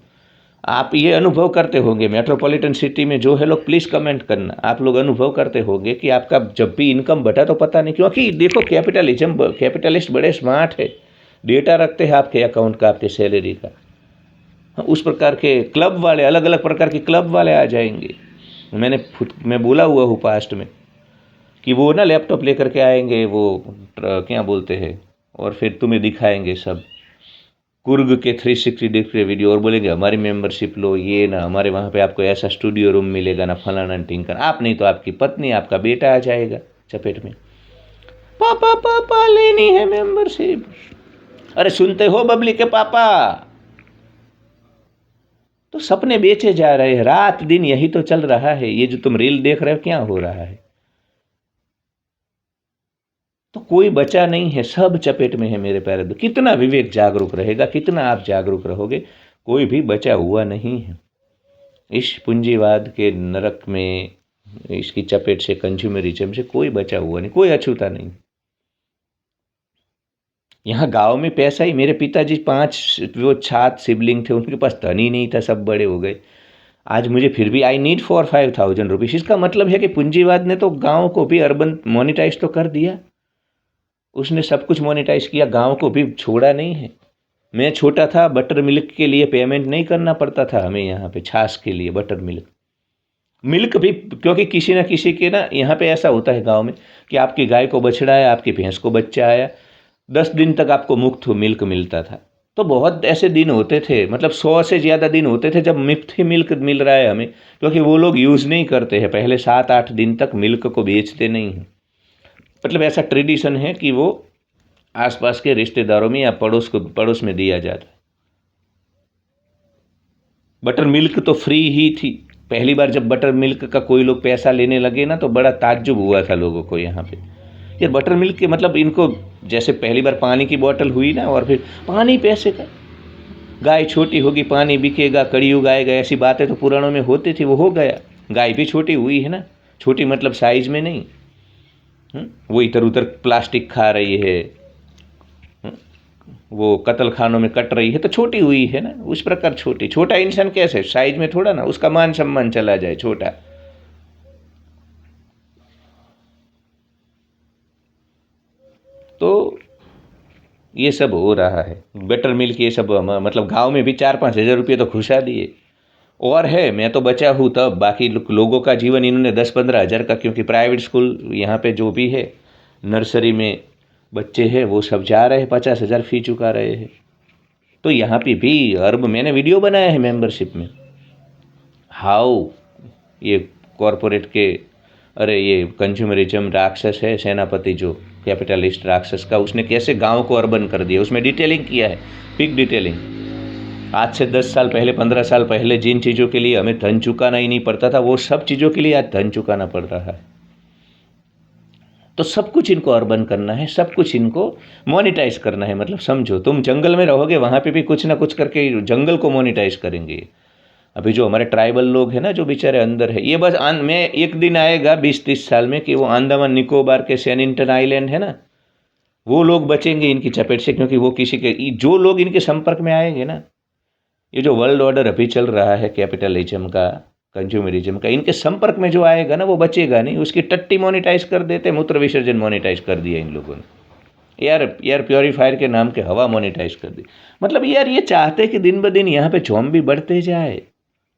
आप ये अनुभव करते होंगे, मेट्रोपॉलिटन सिटी में जो है लोग, प्लीज़ कमेंट करना, आप लोग अनुभव करते होंगे कि आपका जब भी इनकम बढ़ा तो पता नहीं, क्योंकि देखो कैपिटलिस्ट बड़े स्मार्ट है, डेटा रखते हैं आपके अकाउंट का, आपके सैलरी का। उस प्रकार के क्लब वाले, अलग अलग प्रकार के क्लब वाले आ जाएंगे। मैं बोला हुआ हूँ पास्ट में कि वो ना लैपटॉप लेकर के आएंगे, वो क्या बोलते हैं, और फिर तुम्हें दिखाएंगे सब कुर्ग के 360 डिग्री वीडियो, और बोलेंगे हमारी मेंबरशिप लो, ये ना हमारे वहाँ पे आपको ऐसा स्टूडियो रूम मिलेगा ना, फलाना टिंकर। आप नहीं तो आपकी पत्नी, आपका बेटा आ जाएगा चपेट में, पापा पापा लेनी है मेंबरशिप। अरे सुनते हो बबली के पापा, तो सपने बेचे जा रहे हैं, रात दिन यही तो चल रहा है। ये जो तुम रील देख रहे हो, क्या हो रहा है। तो कोई बचा नहीं है, सब चपेट में है मेरे प्यारे दोस्त। कितना विवेक जागरूक रहेगा, कितना आप जागरूक रहोगे, कोई भी बचा हुआ नहीं है इस पूंजीवाद के नरक में, इसकी चपेट से, कंज्यूमरिज्म से कोई बचा हुआ नहीं, कोई अछूता नहीं। यहाँ गांव में पैसा ही, मेरे पिताजी 5 सिबलिंग थे, उनके पास धन ही नहीं था, सब बड़े हो गए। आज मुझे फिर भी आई नीड 4-5,000 रुपीज़। इसका मतलब है कि पूंजीवाद ने तो गाँव को भी अर्बन मोनिटाइज तो कर दिया, उसने सब कुछ मोनेटाइज किया, गांव को भी छोड़ा नहीं है। मैं छोटा था, बटर मिल्क के लिए पेमेंट नहीं करना पड़ता था हमें यहाँ पे, छाछ के लिए बटर मिल्क भी, क्योंकि किसी ना किसी के ना यहाँ पे ऐसा होता है गांव में कि आपकी गाय को बछड़ा आया, आपकी भैंस को बच्चा आया, 10 दिन तक आपको मुफ्त मिल्क मिलता था। तो बहुत ऐसे दिन होते थे, मतलब 100 से ज़्यादा दिन होते थे जब मुफ्त ही मिल्क मिल रहा है हमें, क्योंकि वो लोग यूज़ नहीं करते हैं, पहले 7-8 दिन तक मिल्क को बेचते नहीं हैं। मतलब ऐसा ट्रेडिशन है कि वो आसपास के रिश्तेदारों में या पड़ोस में दिया जाता है। बटर मिल्क तो फ्री ही थी। पहली बार जब बटर मिल्क का कोई लोग पैसा लेने लगे ना, तो बड़ा ताज्जुब हुआ था लोगों को यहाँ पे यार बटर मिल्क के मतलब इनको जैसे पहली बार पानी की बोतल हुई ना, और फिर पानी पैसे का, गाय छोटी होगी पानी बिकेगा, कड़ियुग आएगा, ऐसी बातें तो पुराणों में होती थी, वो हो गया। गाय भी छोटी हुई है ना, छोटी मतलब साइज में नहीं। वो इधर उधर प्लास्टिक खा रही है, वो कत्ल खानों में कट रही है, तो छोटी हुई है ना, उस प्रकार छोटी। छोटा इंसान कैसे साइज में थोड़ा ना, उसका मान सम्मान चला जाए छोटा। तो ये सब हो रहा है, बटर मिल्क ये सब मतलब गांव में भी 4-5 हज़ार रुपये तो घुसा दिए। और है, मैं तो बचा हूँ तब, बाकी लोगों का जीवन इन्होंने 10-15 हज़ार का, क्योंकि प्राइवेट स्कूल यहाँ पे जो भी है, नर्सरी में बच्चे हैं वो सब जा रहे हैं, 50 हज़ार फी चुका रहे हैं। तो यहाँ पे भी अरब, मैंने वीडियो बनाया है मेंबरशिप में, हाउ ये कॉरपोरेट के, अरे ये कंज्यूमरिज्म राक्षस है, सेनापति जो कैपिटलिस्ट राक्षस का, उसने कैसे गांव को अर्बन कर दिया, उसमें डिटेलिंग किया है, पिक डिटेलिंग। आज से 10 साल पहले, 15 साल पहले जिन चीज़ों के लिए हमें धन चुकाना ही नहीं पड़ता था, वो सब चीज़ों के लिए आज धन चुकाना पड़ रहा है। तो सब कुछ इनको अर्बन करना है, सब कुछ इनको मोनिटाइज करना है। मतलब समझो, तुम जंगल में रहोगे, वहाँ पे भी कुछ ना कुछ करके जंगल को मोनिटाइज करेंगे। अभी जो हमारे ट्राइबल लोग हैं ना, जो बेचारे अंदर है, ये बस मैं एक दिन आएगा 20-30 साल में कि वो अंडमान निकोबार के सैनिटन आइलैंड है ना, वो लोग बचेंगे इनकी चपेट से, क्योंकि वो किसी के, जो लोग इनके संपर्क में आएंगे ना, ये जो वर्ल्ड ऑर्डर अभी चल रहा है कैपिटलिज्म का, कंज्यूमरिज्म का, इनके संपर्क में जो आएगा ना वो बचेगा नहीं। उसकी टट्टी मोनिटाइज कर देते, मूत्र विसर्जन मोनिटाइज कर दिया इन लोगों ने, एयर प्योरीफायर के नाम के हवा मोनिटाइज कर दी। मतलब यार ये चाहते कि दिन ब दिन यहाँ पे ज़ॉम्बी बढ़ते जाए,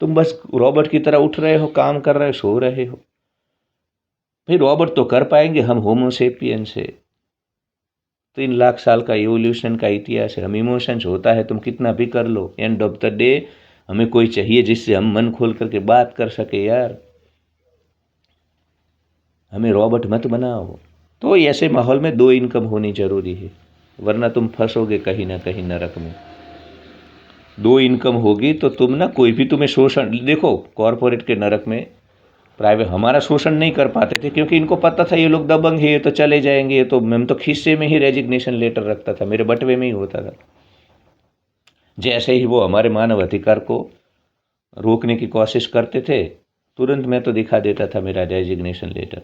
तुम बस रॉबर्ट की तरह उठ रहे हो, काम कर रहे हो, सो रहे हो। भाई रॉबर्ट तो कर पाएंगे, हम होमोसेपियंस है, 3 लाख साल का इवोल्यूशन का इतिहास है, हम इमोशंस होता है, तुम कितना भी कर लो, एंड ऑफ द डे हमें कोई चाहिए जिससे हम मन खोल करके बात कर सके यार, हमें रॉबर्ट मत बनाओ। तो ऐसे माहौल में 2 इनकम होनी जरूरी है, वरना तुम फंसोगे कहीं ना कहीं नरक में। 2 इनकम होगी तो तुम ना, कोई भी तुम्हें शोषण, देखो कॉरपोरेट के नरक में प्राइवेट हमारा शोषण नहीं कर पाते थे, क्योंकि इनको पता था ये लोग दबंग है, ये तो चले जाएंगे, ये तो, मैं तो खिस्से में ही रेजिग्नेशन लेटर रखता था, मेरे बटवे में ही होता था। जैसे ही वो हमारे मानव अधिकार को रोकने की कोशिश करते थे, तुरंत मैं तो दिखा देता था मेरा रेजिग्नेशन लेटर।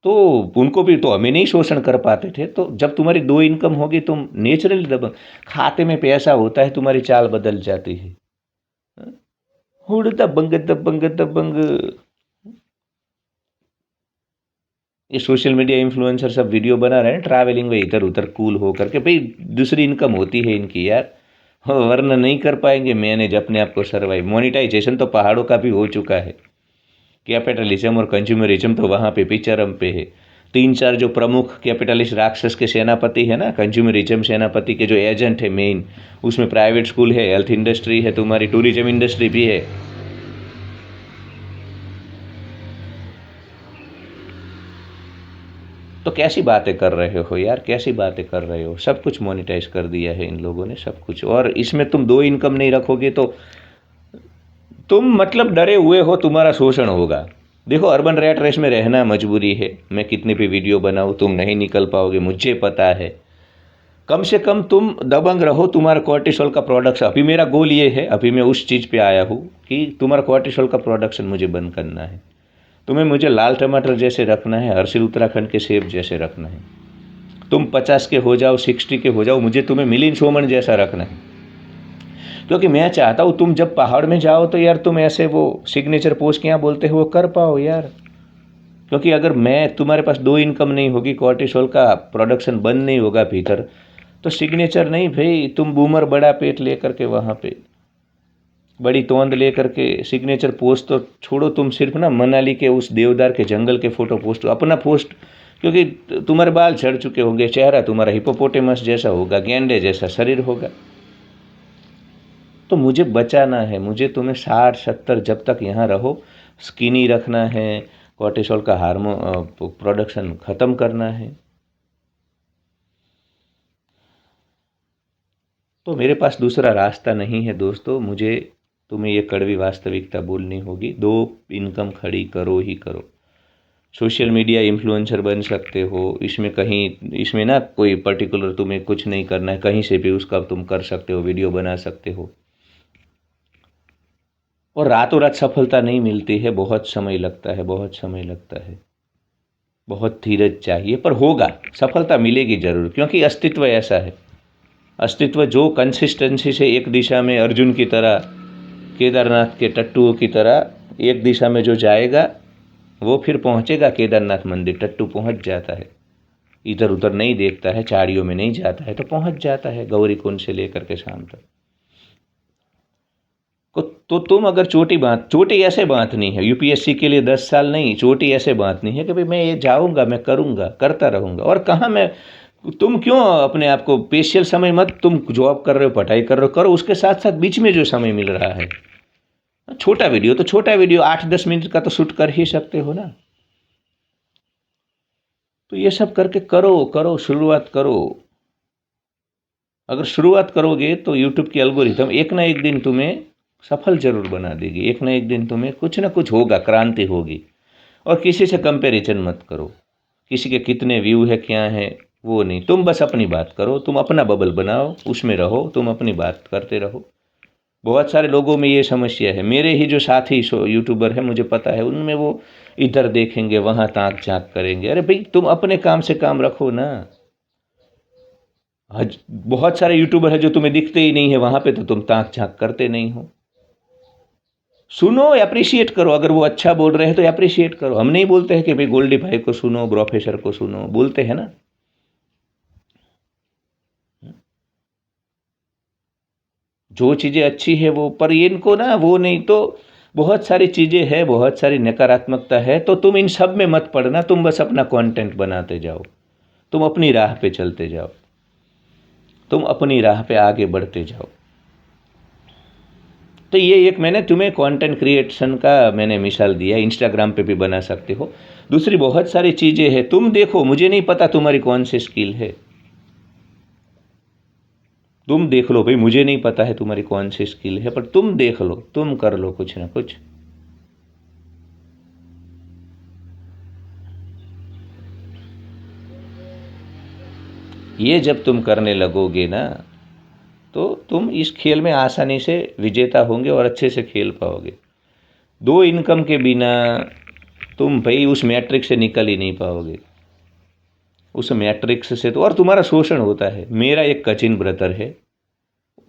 तो उनको भी, तो हमें नहीं शोषण कर पाते थे। तो जब तुम्हारी 2 इनकम होगी, तुम नेचुरली दबंग, खाते में पैसा होता है, तुम्हारी चाल बदल जाती है। हुड़ दबंग दबंग दबंग। ये सोशल मीडिया इन्फ्लुएंसर सब वीडियो बना रहे हैं ट्रैवलिंग में, इधर उधर कूल हो करके, भाई दूसरी इनकम होती है इनकी यार, वरना नहीं कर पाएंगे मैनेज अपने आप को सर्वाइव। मोनिटाइजेशन तो पहाड़ों का भी हो चुका है, कैपिटलिज्म और कंज्यूमरिज्म तो वहाँ पे भी चरम पे है। 3-4 जो प्रमुख कैपिटलिस्ट राक्षस के सेनापति है ना, कंज्यूमरिज्म सेनापति के जो एजेंट है मेन, उसमें प्राइवेट स्कूल है, हेल्थ इंडस्ट्री है, तुम्हारी टूरिज्म इंडस्ट्री भी है। तो कैसी बातें कर रहे हो यार, कैसी बातें कर रहे हो, सब कुछ मोनिटाइज कर दिया है इन लोगों ने, सब कुछ। और इसमें तुम 2 इनकम नहीं रखोगे तो तुम मतलब डरे हुए हो तुम्हारा शोषण होगा। देखो अर्बन रैट रेस में रहना मजबूरी है, मैं कितनी भी वीडियो बनाऊँ तुम नहीं निकल पाओगे, मुझे पता है। कम से कम तुम दबंग रहो, तुम्हारा कॉर्टिसोल का प्रोडक्शन, अभी मेरा गोल ये है, अभी मैं उस चीज़ पे आया हूँ कि तुम्हारा कॉर्टिसोल का प्रोडक्शन मुझे बंद करना है। तुम्हें मुझे लाल टमाटर जैसे रखना है, हर्षिल उत्तराखंड के सेब जैसे रखना है। तुम 50 के हो जाओ, 60 के हो जाओ, मुझे तुम्हें मिलिंद सोमन जैसा रखना है। क्योंकि मैं चाहता हूँ तुम जब पहाड़ में जाओ तो यार तुम ऐसे वो सिग्नेचर पोस्ट क्या बोलते हो वो कर पाओ यार। क्योंकि अगर मैं, तुम्हारे पास 2 इनकम नहीं होगी, कॉर्टिसोल का प्रोडक्शन बंद नहीं होगा भीतर, तो सिग्नेचर नहीं भाई, तुम बूमर बड़ा पेट लेकर के वहाँ पे बड़ी तोंद लेकर के सिग्नेचर पोस्ट तो छोड़ो, तुम सिर्फ ना मनाली के उस देवदार के जंगल के फोटो पोस्ट, अपना पोस्ट, क्योंकि तुम्हारे बाल झड़ चुके होंगे, चेहरा तुम्हारा हिपोपोटेमस जैसा होगा, गेंडे जैसा शरीर होगा। तो मुझे बचाना है, मुझे तुम्हें 60-70 जब तक यहाँ रहो स्किनी रखना है, कॉर्टिसोल का हार्मोन प्रोडक्शन ख़त्म करना है। तो मेरे पास दूसरा रास्ता नहीं है दोस्तों, मुझे तुम्हें ये कड़वी वास्तविकता बोलनी होगी, 2 इनकम खड़ी करो ही करो। सोशल मीडिया इन्फ्लुएंसर बन सकते हो। इसमें ना कोई पर्टिकुलर तुम्हें कुछ नहीं करना है, कहीं से भी उसका तुम कर सकते हो, वीडियो बना सकते हो। और रातों रात सफलता नहीं मिलती है, बहुत समय लगता है, बहुत समय लगता है, बहुत धीरज चाहिए, पर होगा, सफलता मिलेगी जरूर, क्योंकि अस्तित्व ऐसा है। अस्तित्व जो कंसिस्टेंसी से एक दिशा में अर्जुन की तरह, केदारनाथ के टट्टुओं की तरह एक दिशा में जो जाएगा वो फिर पहुंचेगा केदारनाथ मंदिर। टट्टू पहुंच जाता है, इधर उधर नहीं देखता है, झाड़ियों में नहीं जाता है, तो पहुंच जाता है गौरी कुंड से लेकर के शाम तक। तो तुम अगर चोटी ऐसे बांधनी है, यूपीएससी के लिए 10 साल नहीं, चोटी ऐसे बांधनी है कि भाई मैं ये जाऊंगा, मैं करूंगा, करता रहूंगा। और कहाँ मैं, तुम क्यों अपने आप को स्पेशल समय मत, तुम जॉब कर रहे हो, पढ़ाई कर रहे हो, करो, उसके साथ साथ बीच में जो समय मिल रहा है, छोटा वीडियो तो छोटा वीडियो 8-10 मिनट का तो शूट कर ही सकते हो ना। तो ये सब करके करो करो, शुरुआत करो। अगर शुरुआत करोगे तो यूट्यूब की एल्गोरिथम एक ना एक दिन तुम्हें सफल जरूर बना देगी, एक ना एक दिन तुम्हें कुछ ना कुछ होगा, क्रांति होगी। और किसी से कंपैरिजन मत करो, किसी के कितने व्यू है क्या है वो नहीं, तुम बस अपनी बात करो, तुम अपना बबल बनाओ, उसमें रहो, तुम अपनी बात करते रहो। बहुत सारे लोगों में ये समस्या है, मेरे ही जो साथी यूट्यूबर है मुझे पता है, उनमें वो इधर देखेंगे, वहाँ ताक झाँक करेंगे। अरे भाई तुम अपने काम से काम रखो ना। बहुत सारे यूट्यूबर है जो तुम्हें दिखते ही नहीं है, वहाँ पे तो तुम ताक झाँक करते नहीं हो। सुनो, अप्रिशिएट करो, अगर वो अच्छा बोल रहे हैं तो अप्रिशिएट करो। हम नहीं बोलते हैं कि भाई गोल्डी भाई को सुनो, प्रोफेसर को सुनो, बोलते हैं ना। जो चीज़ें अच्छी है वो, पर इनको ना वो नहीं तो बहुत सारी चीज़ें हैं, बहुत सारी नकारात्मकता है, तो तुम इन सब में मत पड़ना, तुम बस अपना कंटेंट बनाते जाओ, तुम अपनी राह पे चलते जाओ, तुम अपनी राह पे आगे बढ़ते जाओ। तो ये एक मैंने तुम्हें कंटेंट क्रिएशन का मैंने मिसाल दिया, इंस्टाग्राम पे भी बना सकते हो। दूसरी बहुत सारी चीज़ें हैं, तुम देखो, मुझे नहीं पता तुम्हारी कौन सी स्किल है, तुम देख लो भाई, मुझे नहीं पता है तुम्हारी कौन सी स्किल है, पर तुम देख लो, तुम कर लो कुछ ना कुछ। ये जब तुम करने लगोगे ना, तो तुम इस खेल में आसानी से विजेता होंगे और अच्छे से खेल पाओगे। दो इनकम के बिना तुम भाई उस मैट्रिक्स से निकल ही नहीं पाओगे। उस मैट्रिक्स से तो और तुम्हारा शोषण होता है। मेरा एक कजिन ब्रदर है,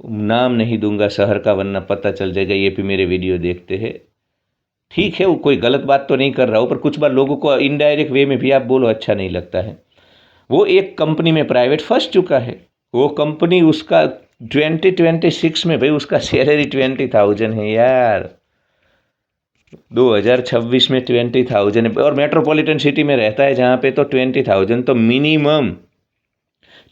नाम नहीं दूंगा शहर का, वरना पता चल जाएगा ये भी मेरे वीडियो देखते हैं। ठीक है, वो कोई गलत बात तो नहीं कर रहा हो, पर कुछ बार लोगों को इनडायरेक्ट वे में भी आप बोलो, अच्छा नहीं लगता है। वो एक कंपनी में प्राइवेट फंस चुका है। वो कंपनी उसका 2026 में भाई उसका सैलरी 20,000 है यार, 2026 में 20,000 है। और मेट्रोपॉलिटन सिटी में रहता है जहाँ पे, तो 20,000 तो मिनिमम।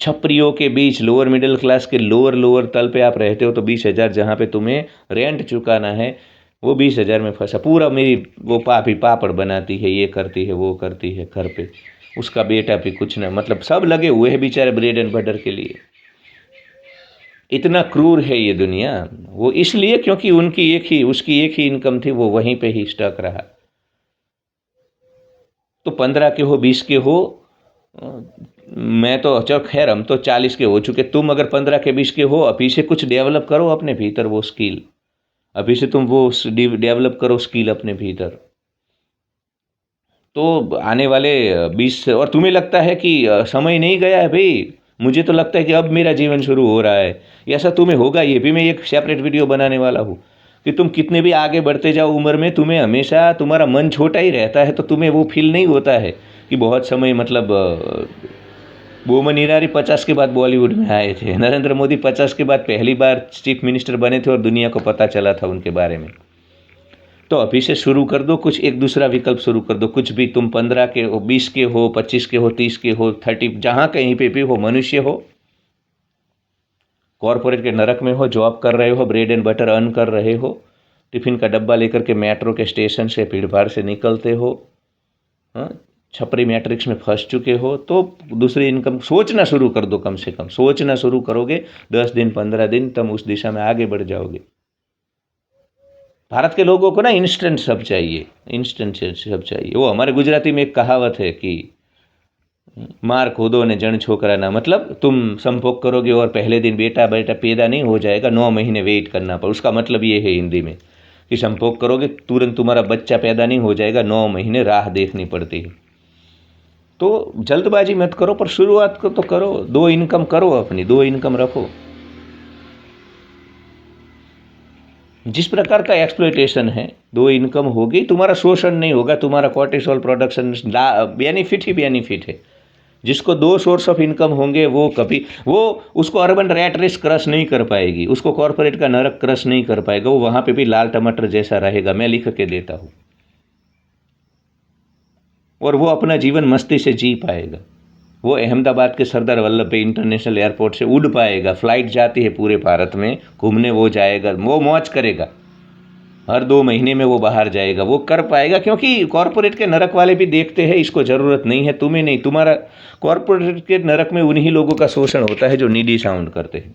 छपरियों के बीच, लोअर मिडिल क्लास के लोअर तल पे आप रहते हो, तो 20,000 जहाँ पे तुम्हें रेंट चुकाना है, वो 20,000 में फंसा। पूरा मेरी वो पापी पापड़ बनाती है, ये करती है, वो करती है घर पे, उसका बेटा भी कुछ ना, मतलब सब लगे हुए हैं बेचारे ब्रेड एंड बटर के लिए। इतना क्रूर है ये दुनिया। वो इसलिए क्योंकि उसकी एक ही इनकम थी, वो वहीं पे ही स्टक रहा। तो 15 के हो, 20 के हो, मैं तो चलो खैर हम तो 40 के हो चुके, तुम अगर 15 के 20 के हो, अभी से कुछ डेवलप करो अपने भीतर वो स्किल, अभी से तुम वो डेवलप करो स्किल अपने भीतर। तो आने वाले 20, और तुम्हें लगता है कि समय नहीं गया है भाई, मुझे तो लगता है कि अब मेरा जीवन शुरू हो रहा है। ऐसा तुम्हें होगा, ये भी मैं एक सेपरेट वीडियो बनाने वाला हूँ कि तुम कितने भी आगे बढ़ते जाओ उम्र में, तुम्हें हमेशा तुम्हारा मन छोटा ही रहता है, तो तुम्हें वो फील नहीं होता है कि बहुत समय, मतलब बोमन ईरानी 50 के बाद बॉलीवुड में आए थे, नरेंद्र मोदी 50 के बाद पहली बार चीफ मिनिस्टर बने थे और दुनिया को पता चला था उनके बारे में। तो अभी से शुरू कर दो, कुछ एक दूसरा विकल्प शुरू कर दो, कुछ भी। तुम 15 के हो, 20 के हो, 25 के हो, 30 के हो, 30, जहाँ कहीं पे भी हो, मनुष्य हो, कॉरपोरेट के नरक में हो, जॉब कर रहे हो, ब्रेड एंड बटर अर्न कर रहे हो, टिफिन का डब्बा लेकर के मेट्रो के स्टेशन से भीड़ भाड़ से निकलते हो, हाँ, छपरी मैट्रिक्स में फंस चुके हो, तो दूसरी इनकम सोचना शुरू कर दो। कम से कम सोचना शुरू करोगे, 10 दिन 15 दिन, तुम उस दिशा में आगे बढ़ जाओगे। भारत के लोगों को ना इंस्टेंट सब चाहिए, इंस्टेंट सब चाहिए। वो हमारे गुजराती में एक कहावत है कि मार खोदो ने जन छोकराना, मतलब तुम संभोग करोगे और पहले दिन बेटा बेटा पैदा नहीं हो जाएगा, 9 महीने वेट करना पड़। उसका मतलब ये है हिंदी में कि संभोग करोगे तुरंत तुम्हारा बच्चा पैदा नहीं हो जाएगा, 9 महीने राह देखनी पड़ती है। तो जल्दबाजी मत करो, पर शुरुआत को तो करो, 2 इनकम करो, अपनी 2 इनकम रखो। जिस प्रकार का एक्सप्लॉयटेशन है, 2 इनकम होगी, तुम्हारा शोषण नहीं होगा, तुम्हारा कॉर्टिसोल प्रोडक्शन बेनिफिट ही बेनिफिट है। जिसको 2 सोर्स ऑफ इनकम होंगे वो उसको अर्बन रैट रेस क्रश नहीं कर पाएगी, उसको कॉर्पोरेट का नरक क्रश नहीं कर पाएगा, वो वहाँ पे भी लाल टमाटर जैसा रहेगा। मैं लिख के देता हूँ। और वो अपना जीवन मस्ती से जी पाएगा। वो अहमदाबाद के सरदार वल्लभ भाई इंटरनेशनल एयरपोर्ट से उड़ पाएगा। फ्लाइट जाती है पूरे भारत में घूमने, वो जाएगा, वो मौज करेगा। हर 2 महीने में वो बाहर जाएगा, वो कर पाएगा। क्योंकि कॉर्पोरेट के नरक वाले भी देखते हैं इसको ज़रूरत नहीं है, तुम्हें नहीं। तुम्हारा कॉर्पोरेट के नरक में उन्हीं लोगों का शोषण होता है जो नीडी साउंड करते हैं।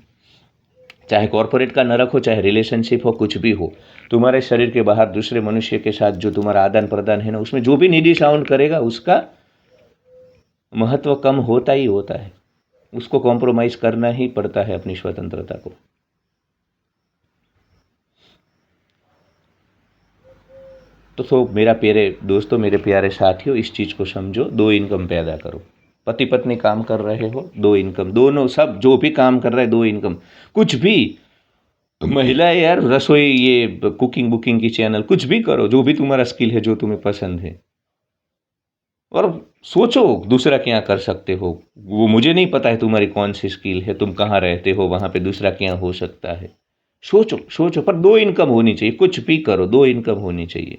चाहे कॉर्पोरेट का नरक हो, चाहे रिलेशनशिप हो, कुछ भी हो, तुम्हारे शरीर के बाहर दूसरे मनुष्य के साथ जो तुम्हारा आदान प्रदान है ना, उसमें जो भी नीडी साउंड करेगा उसका महत्व कम होता ही होता है। उसको कॉम्प्रोमाइज़ करना ही पड़ता है अपनी स्वतंत्रता को। तो मेरा प्यारे दोस्तों, मेरे प्यारे साथियों, इस चीज़ को समझो, 2 इनकम पैदा करो। पति पत्नी काम कर रहे हो, 2 इनकम, दोनों सब जो भी काम कर रहे हैं 2 इनकम। कुछ भी महिला यार, रसोई, ये कुकिंग बुकिंग की चैनल, कुछ भी करो, जो भी तुम्हारा स्किल है, जो तुम्हें पसंद है। और सोचो दूसरा क्या कर सकते हो। वो मुझे नहीं पता है तुम्हारी कौन सी स्किल है, तुम कहाँ रहते हो, वहाँ पे दूसरा क्या हो सकता है। सोचो सोचो, पर 2 इनकम होनी चाहिए। कुछ भी करो, 2 इनकम होनी चाहिए।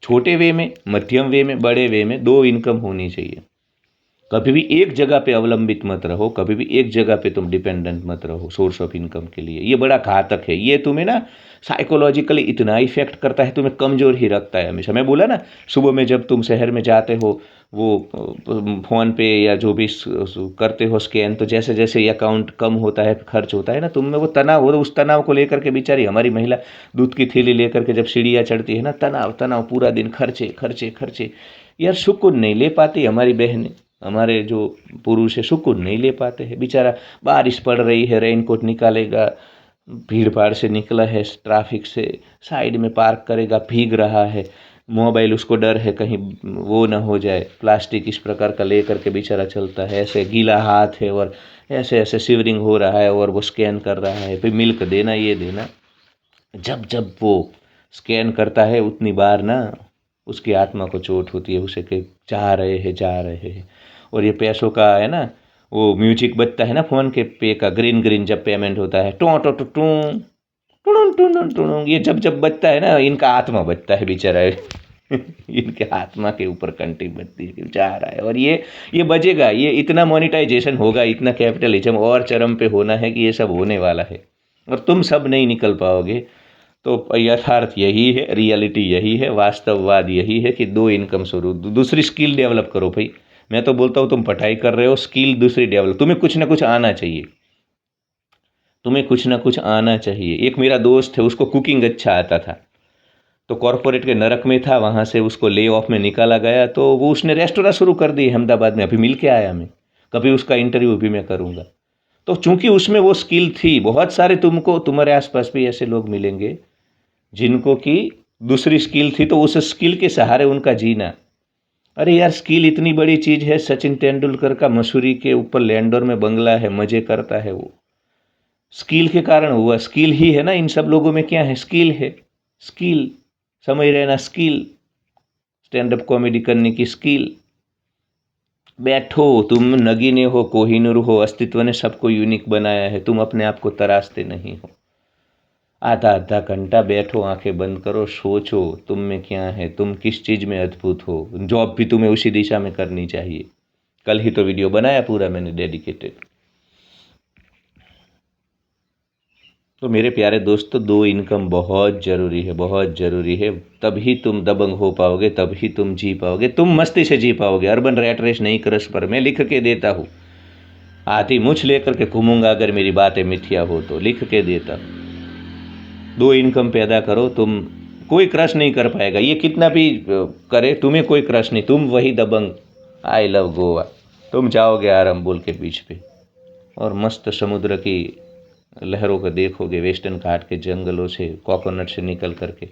छोटे वे में, मध्यम वे में, बड़े वे में 2 इनकम होनी चाहिए। कभी भी एक जगह पे अवलंबित मत रहो, कभी भी एक जगह पे तुम डिपेंडेंट मत रहो सोर्स ऑफ इनकम के लिए। ये बड़ा घातक है। ये तुम्हें ना साइकोलॉजिकली इतना इफेक्ट करता है, तुम्हें कमज़ोर ही रखता है हमेशा। मैं बोला ना, सुबह में जब तुम शहर में जाते हो, वो फ़ोन पे या जो भी करते हो स्कैन, तो जैसे जैसे अकाउंट कम होता है, खर्च होता है ना, तुम में वो तनाव हो, उस तनाव को लेकर के बेचारी हमारी महिला दूध की थैली लेकर के जब सीढ़ियाँ चढ़ती है ना, तनाव तनाव, पूरा दिन खर्चे खर्चे खर्चे। यार सुकून नहीं ले पाती हमारी बहनें, हमारे जो पुरुष है सुकून नहीं ले पाते हैं। बेचारा बारिश पड़ रही है, रेनकोट निकालेगा, भीड़ भाड़ से निकला है, ट्रैफिक से साइड में पार्क करेगा, भीग रहा है, मोबाइल उसको डर है कहीं वो ना हो जाए, प्लास्टिक इस प्रकार का ले करके बेचारा चलता है, ऐसे गीला हाथ है और ऐसे ऐसे शिवरिंग हो रहा है, और वो स्कैन कर रहा है, फिर मिल्क देना, ये देना। जब जब वो स्कैन करता है उतनी बार ना उसकी आत्मा को चोट होती है, उसे कि जा रहे हैं जा रहे हैं। और ये पैसों का है ना, वो म्यूजिक बजता है ना फ़ोन के पे का, ग्रीन ग्रीन जब पेमेंट होता है, two two two two two two two, ये जब जब बजता है ना, इनका आत्मा बजता है बेचारा इनके आत्मा के ऊपर कंटी बजती है, जा रहा है। और ये बजेगा, ये इतना मोनेटाइजेशन होगा, इतना कैपिटलिज्म और चरम पे होना है कि ये सब होने वाला है, और तुम सब नहीं निकल पाओगे। तो यथार्थ यही है, रियलिटी यही है, वास्तववाद यही है कि 2 इनकम शुरू, दूसरी स्किल डेवलप करो भाई। मैं तो बोलता हूँ तुम पढ़ाई कर रहे हो, स्किल दूसरी डेवलप, तुम्हें कुछ ना कुछ आना चाहिए, तुम्हें कुछ ना कुछ आना चाहिए। एक मेरा दोस्त है, उसको कुकिंग अच्छा आता था, तो कॉरपोरेट के नरक में था, वहाँ से उसको ले ऑफ में निकाला गया, तो वो उसने रेस्टोरेंट शुरू कर दी अहमदाबाद में। अभी मिल के आया, मैं कभी उसका इंटरव्यू भी मैं करूँगा। तो चूंकि उसमें वो स्किल थी, बहुत सारे तुमको तुम्हारे आसपास भी ऐसे लोग मिलेंगे जिनको कि दूसरी स्किल थी, तो उस स्किल के सहारे उनका जीना। अरे यार, स्किल इतनी बड़ी चीज़ है। सचिन तेंदुलकर का मसूरी के ऊपर लैंडोर में बंगला है, मज़े करता है, वो स्किल के कारण हुआ। स्किल ही है ना, इन सब लोगों में क्या है, स्किल है। स्किल, समझ रहे ना, स्किल, स्टैंड अप कॉमेडी करने की स्किल। बैठो, तुम नगीने हो, कोहिनूर हो, अस्तित्व ने सबको यूनिक बनाया है, तुम अपने आप को तराशते नहीं हो। आधा आधा घंटा बैठो, आंखें बंद करो, सोचो तुम में क्या है, तुम किस चीज़ में अद्भुत हो। जॉब भी तुम्हें उसी दिशा में करनी चाहिए। कल ही तो वीडियो बनाया पूरा मैंने डेडिकेटेड। तो मेरे प्यारे दोस्तों, 2 इनकम बहुत ज़रूरी है, बहुत ज़रूरी है। तभी तुम दबंग हो पाओगे, तभी तुम जी पाओगे, तुम मस्ती से जी पाओगे। अर्बन रैट रेस नहीं क्रश पर मैं लिख के देता हूँ। हाथी मुछ लेकर के घूमूंगा अगर मेरी बातें मिथ्या हो तो, लिख के देता हूँ। 2 इनकम पैदा करो तुम। कोई क्रश नहीं कर पाएगा, ये कितना भी करे तुम्हें कोई क्रश नहीं, तुम वही दबंग। I love Goa. तुम जाओगे आराम बोल के बीच पे और मस्त समुद्र की लहरों को देखोगे, वेस्टर्न घाट के जंगलों से, कोकोनट से निकल करके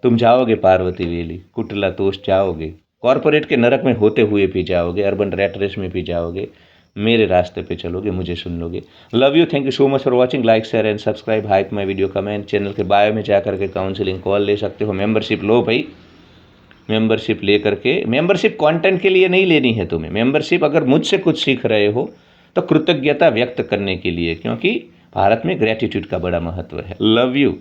तुम जाओगे पार्वती वैली, कुटला तोश जाओगे, कॉरपोरेट के नरक में होते हुए भी जाओगे, अर्बन रैट रेस में भी जाओगे, मेरे रास्ते पे चलोगे, मुझे सुन लोगे। Love you, thank you so much for watching. Like share and subscribe, hype my video, comment. Channel के बायो में जा करके काउंसलिंग कॉल ले सकते हो, मेंबरशिप लो भाई। मेंबरशिप ले करके, मेंबरशिप कंटेंट के लिए नहीं लेनी है तुम्हें, मेंबरशिप अगर मुझसे कुछ सीख रहे हो तो कृतज्ञता व्यक्त करने के लिए, क्योंकि भारत में ग्रेटिट्यूड का बड़ा महत्व है। Love you.